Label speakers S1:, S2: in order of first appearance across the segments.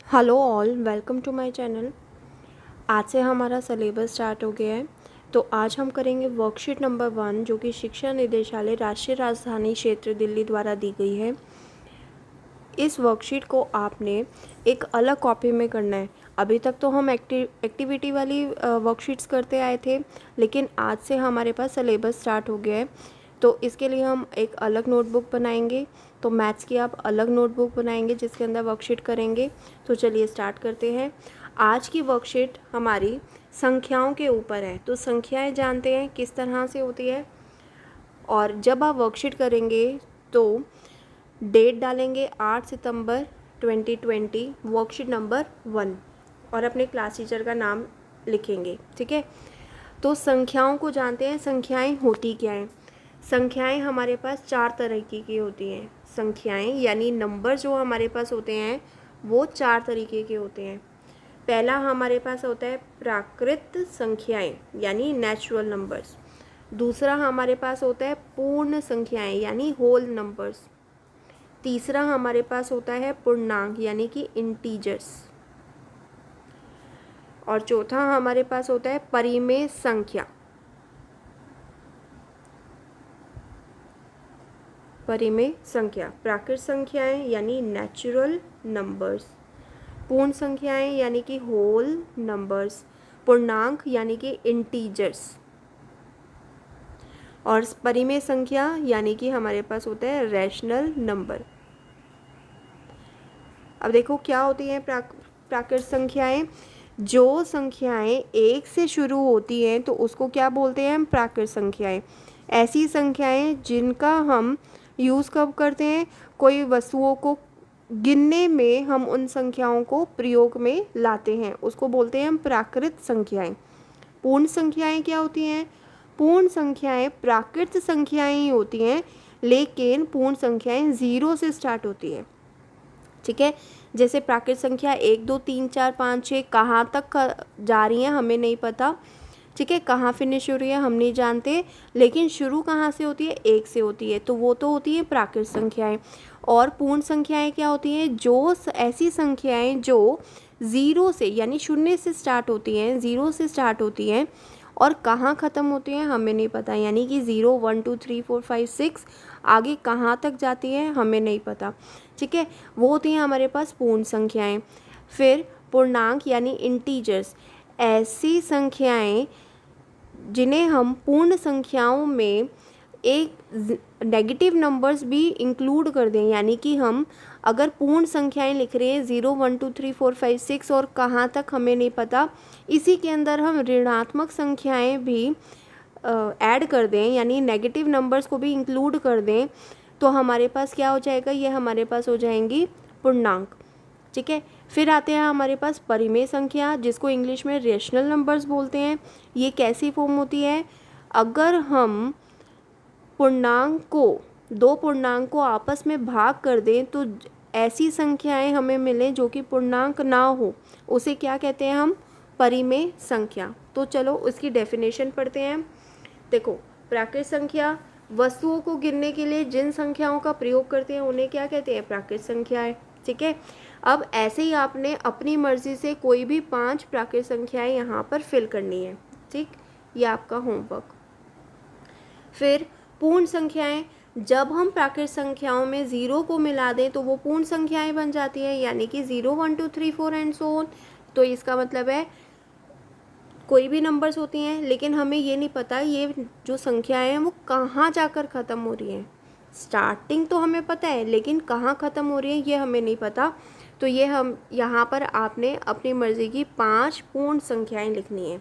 S1: Hello all, welcome to my channel. आज से हमारा सिलेबस स्टार्ट हो गया है। तो आज हम करेंगे वर्कशीट नंबर 1 जो कि शिक्षा निदेशालय राष्ट्रीय राजधानी क्षेत्र दिल्ली द्वारा दी गई है। इस वर्कशीट को आपने एक अलग कॉपी में करना है। अभी तक तो हम एक्टिविटी वाली वर्कशीट्स करते आए थे, लेकिन आज से हमारे पास सिलेबस स्टार्ट हो गया है। तो इसके लिए हम एक अलग नोटबुक बनाएंगे। तो मैथ्स की आप अलग नोटबुक बनाएंगे जिसके अंदर वर्कशीट करेंगे। तो चलिए स्टार्ट करते हैं। आज की वर्कशीट हमारी संख्याओं के ऊपर है। तो संख्याएं जानते हैं किस तरह से होती है। और जब आप वर्कशीट करेंगे तो डेट डालेंगे 8 सितंबर 2020, वर्कशीट नंबर 1, और अपने क्लास टीचर का नाम लिखेंगे। ठीक है। तो संख्याओं को जानते हैं। संख्याएं होती क्या हैं? संख्याएं हमारे पास 4 तरीके की होती हैं। संख्याएं यानी नंबर जो हमारे पास होते हैं वो 4 तरीके के होते हैं। पहला हमारे पास होता है प्राकृत संख्याएं यानी नेचुरल नंबर्स। दूसरा हमारे पास होता है पूर्ण संख्याएं यानी होल नंबर्स। तीसरा हमारे पास होता है पूर्णांक यानी कि इंटीजर्स। और चौथा हमारे पास होता है परिमेय संख्या। परिमेय संख्या, प्राकृत संख्याएं यानी नेचुरल नंबर्स, पूर्ण संख्याएं यानी कि होल नंबर्स, पूर्णांक यानी कि इंटीजर्स, और परिमेय संख्या यानी कि हमारे पास होता है रैशनल नंबर। अब देखो क्या होती हैं प्राकृत संख्याएं। जो संख्याएं 1 से शुरू होती हैं तो उसको क्या बोलते हैं हम? प्राकृत संख्याएं। ऐसी संख्याएं जिनका हम यूज़ कब करते हैं? कोई वस्तुओं को गिनने में हम उन संख्याओं को प्रयोग में लाते हैं, उसको बोलते हैं हम प्राकृत संख्याएं। पूर्ण संख्याएं क्या होती हैं? पूर्ण संख्याएं प्राकृत संख्याएं ही होती हैं, लेकिन पूर्ण संख्याएं 0 से स्टार्ट होती हैं। ठीक है। जैसे प्राकृत संख्या 1 2 3 4 5 6 कहाँ तक जा रही हैं हमें नहीं पता। ठीक है, कहाँ फिनिश हो रही है हम नहीं जानते, लेकिन शुरू कहाँ से होती है? 1 से होती है, तो वो तो होती है प्राकृत संख्याएं। और पूर्ण संख्याएं क्या होती हैं? जो ऐसी संख्याएं जो 0 से यानी शून्य से स्टार्ट होती हैं, 0 से स्टार्ट होती हैं और कहाँ ख़त्म होती हैं हमें नहीं पता। यानी कि 0 1 2 3 4 5 6 आगे कहाँ तक जाती है हमें नहीं पता। ठीक है, वो होती हैं हमारे पास पूर्ण संख्याएं। फिर पूर्णांक यानी इंटीजर्स, ऐसी संख्याएं जिन्हें हम पूर्ण संख्याओं में एक नेगेटिव नंबर्स भी इंक्लूड कर दें। यानी कि हम अगर पूर्ण संख्याएं लिख रहे हैं 0 1 2 3 4 5 6 और कहाँ तक हमें नहीं पता, इसी के अंदर हम ऋणात्मक संख्याएं भी ऐड कर दें यानी नेगेटिव नंबर्स को भी इंक्लूड कर दें, तो हमारे पास क्या हो जाएगा? ये हमारे पास हो जाएंगी पूर्णांक। ठीक है। फिर आते हैं हमारे पास परिमेय संख्या, जिसको इंग्लिश में रेशनल नंबर्स बोलते हैं। ये कैसी फॉर्म होती है? अगर हम पूर्णांक को, दो पूर्णांक को आपस में भाग कर दें तो ऐसी संख्याएं हमें मिलें जो कि पूर्णांक ना हो, उसे क्या कहते हैं हम? परिमेय संख्या। तो चलो उसकी डेफिनेशन पढ़ते हैं। देखो, प्राकृत संख्या वस्तुओं को गिनने के लिए जिन संख्याओं का प्रयोग करते हैं उन्हें क्या कहते हैं? प्राकृत संख्याएं। ठीक है। अब ऐसे ही आपने अपनी मर्जी से कोई भी 5 प्राकृत संख्याएं यहाँ पर फिल करनी है। ठीक, ये आपका होमवर्क। फिर पूर्ण संख्याएं, जब हम प्राकृत संख्याओं में 0 को मिला दें तो वो पूर्ण संख्याएं बन जाती हैं, यानी कि 0 1 2 3 4 एंड सो ऑन। तो इसका मतलब है कोई भी नंबर्स होती हैं, लेकिन हमें ये नहीं पता ये जो संख्याएं हैं वो कहाँ जाकर ख़त्म हो रही हैं। स्टार्टिंग तो हमें पता है, लेकिन कहाँ ख़त्म हो रही है ये हमें नहीं पता। तो ये हम यहाँ पर आपने अपनी मर्ज़ी की 5 पूर्ण संख्याएं लिखनी है।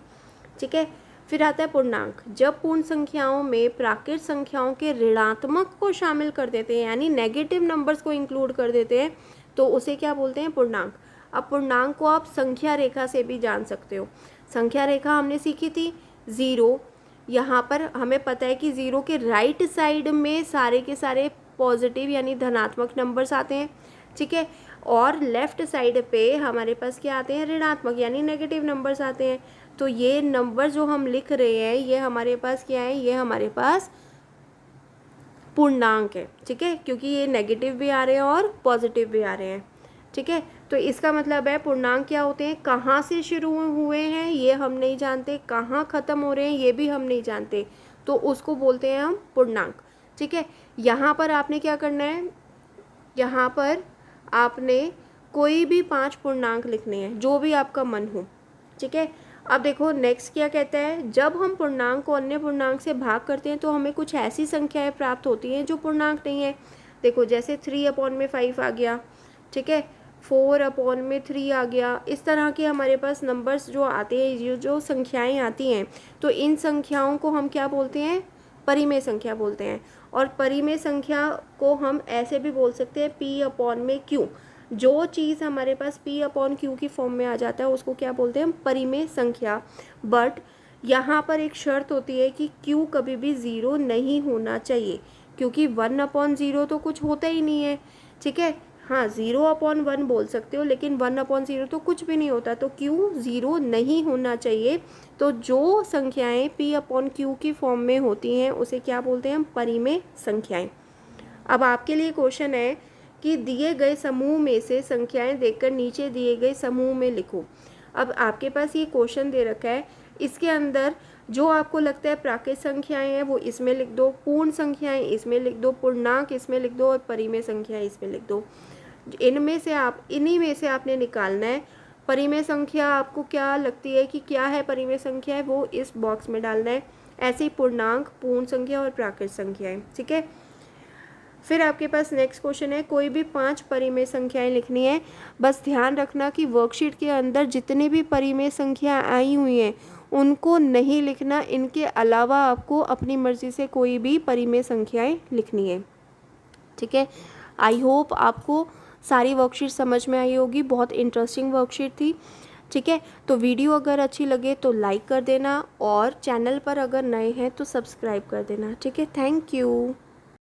S1: ठीक है। फिर आता है पूर्णांक। जब पूर्ण संख्याओं में प्राकृत संख्याओं के ऋणात्मक को शामिल कर देते हैं यानी नेगेटिव नंबर्स को इंक्लूड कर देते हैं, तो उसे क्या बोलते हैं? पूर्णांक। अब पूर्णांक को आप संख्या रेखा से भी जान सकते हो। संख्या रेखा हमने सीखी थी। 0, यहाँ पर हमें पता है कि 0 के राइट साइड में सारे के सारे पॉजिटिव यानी धनात्मक नंबर्स आते हैं। ठीक है। और लेफ्ट साइड पे हमारे पास क्या आते हैं? ऋणात्मक यानी नेगेटिव नंबर्स आते हैं। तो ये नंबर जो हम लिख रहे हैं ये हमारे पास क्या है? ये हमारे पास पूर्णांक है। ठीक है, क्योंकि ये नेगेटिव भी आ रहे हैं और पॉजिटिव भी आ रहे हैं। ठीक है, तो इसका मतलब है पूर्णांक क्या होते हैं, कहाँ से शुरू हुए हैं ये हम नहीं जानते, कहाँ ख़त्म हो रहे हैं ये भी हम नहीं जानते, तो उसको बोलते हैं हम पूर्णांक। ठीक है, यहाँ पर आपने क्या करना है, यहाँ पर आपने कोई भी 5 पूर्णांक लिखने हैं जो भी आपका मन हो। ठीक है, अब देखो नेक्स्ट क्या कहता है, जब हम पूर्णांक को अन्य पूर्णांक से भाग करते हैं तो हमें कुछ ऐसी संख्याएं प्राप्त होती हैं जो पूर्णांक नहीं है। देखो जैसे 3/5 आ गया, ठीक है, 4/3 आ गया, इस तरह के हमारे पास नंबर्स जो आते हैं, जो संख्याएं आती हैं, तो इन संख्याओं को हम क्या बोलते हैं, परिमेय संख्या बोलते हैं। और परिमेय संख्या को हम ऐसे भी बोल सकते हैं P/Q। जो चीज़ हमारे पास P/Q की फॉर्म में आ जाता है उसको क्या बोलते हैं हम, परिमेय संख्या। बट यहाँ पर एक शर्त होती है कि Q कभी भी 0 नहीं होना चाहिए, क्योंकि 1/0 तो कुछ होता ही नहीं है। ठीक है, हाँ 0/1 बोल सकते हो, लेकिन 1/0 तो कुछ भी नहीं होता, तो Q 0 नहीं होना चाहिए। तो जो संख्याएं P/Q की फॉर्म में होती हैं उसे क्या बोलते हैं हम, परिमेय संख्याएं। अब आपके लिए क्वेश्चन है कि दिए गए समूह में से संख्याएं देखकर नीचे दिए गए समूह में लिखो। अब आपके पास ये क्वेश्चन दे रखा है, इसके अंदर जो आपको लगता है प्राकृत संख्याएं हैं वो इसमें लिख दो, पूर्ण संख्याएं इसमें लिख दो, पूर्णांक इसमें लिख दो और परिमेय संख्याएं इसमें लिख दो। इन्हीं में से आपने निकालना है। परिमेय संख्या आपको क्या लगती है कि क्या है परिमेय संख्या है, वो इस बॉक्स में डालना है। ऐसे ही पूर्णांक, पूर्ण संख्या और प्राकृत संख्याएं। ठीक है, फिर आपके पास नेक्स्ट क्वेश्चन है, कोई भी 5 परिमेय संख्याएं लिखनी है। बस ध्यान रखना कि वर्कशीट के अंदर जितनी भी परिमेय संख्या आई हुई हैं उनको नहीं लिखना, इनके अलावा आपको अपनी मर्ज़ी से कोई भी परिमेय संख्याएं लिखनी है। ठीक है, आई होप आपको सारी वर्कशीट समझ में आई होगी, बहुत इंटरेस्टिंग वर्कशीट थी। ठीक है, तो वीडियो अगर अच्छी लगे तो लाइक कर देना और चैनल पर अगर नए हैं तो सब्सक्राइब कर देना। ठीक है, थैंक यू।